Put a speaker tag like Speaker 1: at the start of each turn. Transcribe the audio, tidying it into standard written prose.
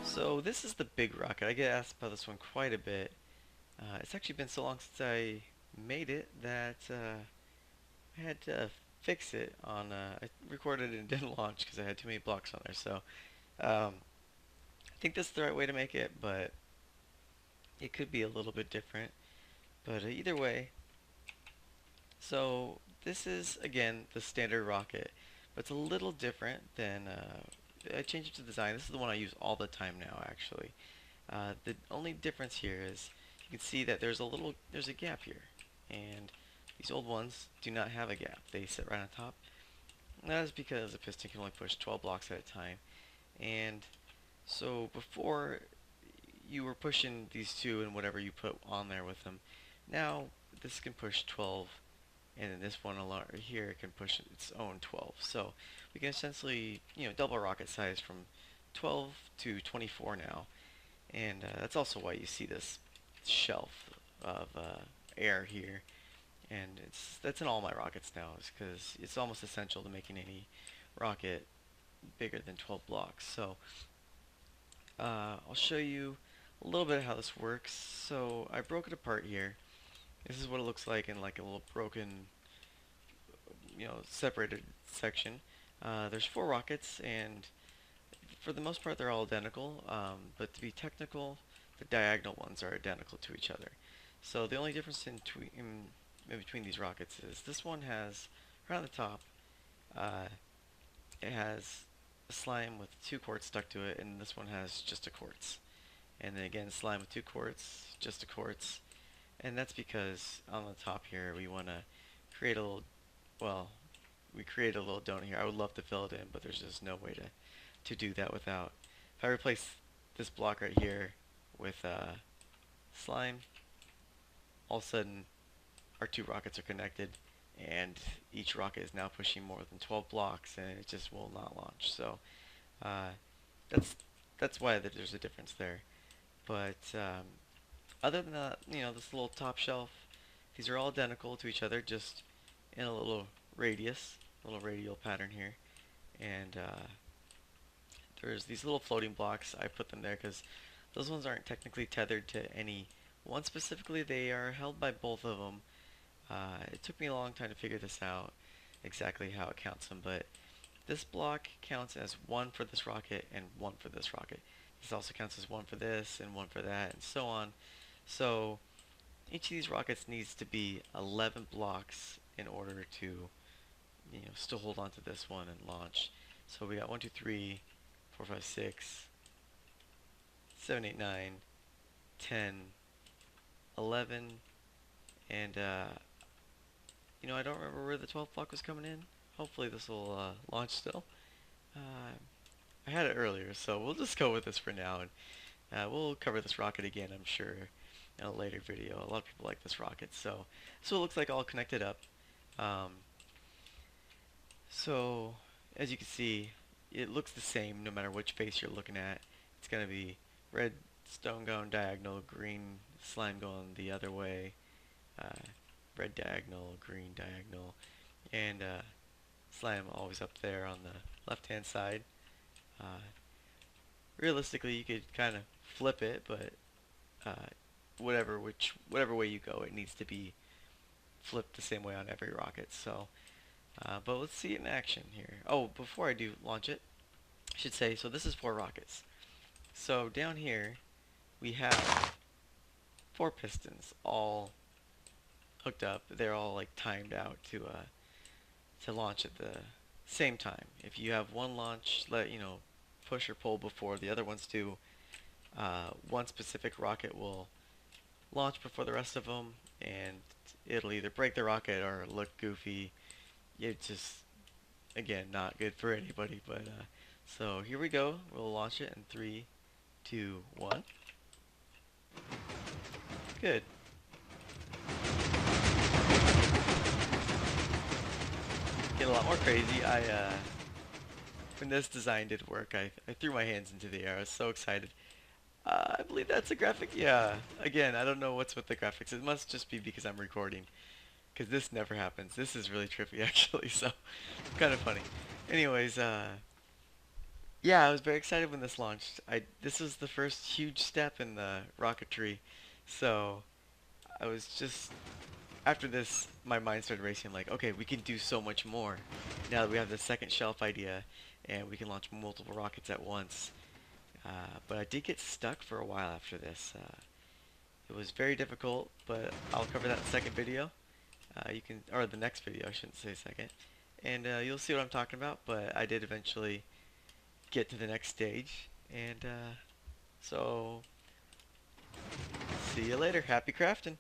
Speaker 1: So this is the big rocket. I get asked about this one quite a bit. It's actually been so long since I made it that I had to fix it on. I recorded it and didn't launch because I had too many blocks on there. So I think this is the right way to make it, but it could be a little bit different. But either way, so this is again the standard rocket, but it's a little different than. I changed it to design. This is the one I use all the time now, actually. The only difference here is you can see that there's a gap here, and these old ones do not have a gap. They sit right on top. And that is because a piston can only push 12 blocks at a time, and so before you were pushing these two and whatever you put on there with them. Now this can push 12, and then this one alone right here can push its own 12. So we can essentially double rocket size from 12 to 24 now. And that's also why you see this shelf of air here, and that's in all my rockets now, is because it's almost essential to making any rocket bigger than 12 blocks. So I'll show you a little bit of how this works. So I broke it apart here. This is what it looks like in like a little broken, separated section. There's four rockets, and for the most part, they're all identical, but to be technical, the diagonal ones are identical to each other. So the only difference in between these rockets is this one has, right on the top, uh, it has a slime with two quartz stuck to it, and this one has just a quartz. And then again, slime with two quartz, just a quartz. And that's because on the top here, we want to create a little, well, we create a little donut here. I would love to fill it in, but there's just no way to do that without. If I replace this block right here with slime, all of a sudden our two rockets are connected, and each rocket is now pushing more than 12 blocks, and it just will not launch. So uh, that's that's why there's a difference there. But other than that, this little top shelf, these are all identical to each other, just in a little radius, little radial pattern here, and there's these little floating blocks. I put them there because those ones aren't technically tethered to any one specifically. They are held by both of them. It took me a long time to figure this out, exactly how it counts them, but this block counts as one for this rocket and one for this rocket. This also counts as one for this and one for that, and so on. So each of these rockets needs to be 11 blocks in order to, still hold on to this one and launch. So we got 1, 2, 3, 4, 5, 6, 7, 8, 9, 10, 11, and I don't remember where the 12th block was coming in. Hopefully this will launch still. Uh, I had it earlier, so we'll just go with this for now, and we'll cover this rocket again, I'm sure, in a later video. A lot of people like this rocket, so it looks like all connected up. Um, so as you can see, it looks the same no matter which face you're looking at. It's going to be red stone going diagonal, green slime going the other way, uh, red diagonal, green diagonal, and slime always up there on the left hand side. Uh, Realistically, you could kind of flip it, but uh, whatever way you go, it needs to be flipped the same way on every rocket. So, but let's see it in action here. Oh, before I do launch it, I should say, so this is four rockets. So down here, we have four pistons all hooked up. They're all like timed out to launch at the same time. If you have one launch, push or pull before the other ones do, one specific rocket will launch before the rest of them, and it'll either break the rocket or look goofy. It's just, again, not good for anybody. But so here we go. We'll launch it in 3, 2, 1. Good. Get a lot more crazy. When this design did work, I threw my hands into the air. I was so excited. I believe that's a graphic. Yeah. Again, I don't know what's with the graphics. It must just be because I'm recording, because this never happens. This is really trippy, actually. So, kind of funny. Anyways, Yeah, I was very excited when this launched. This was the first huge step in the rocketry, so I was just after this, my mind started racing. Like, okay, we can do so much more now that we have the second shelf idea, and we can launch multiple rockets at once. But I did get stuck for a while after this. It was very difficult, but I'll cover that in the second video. Or the next video, I shouldn't say second. And you'll see what I'm talking about. But I did eventually get to the next stage, and so see you later. Happy crafting.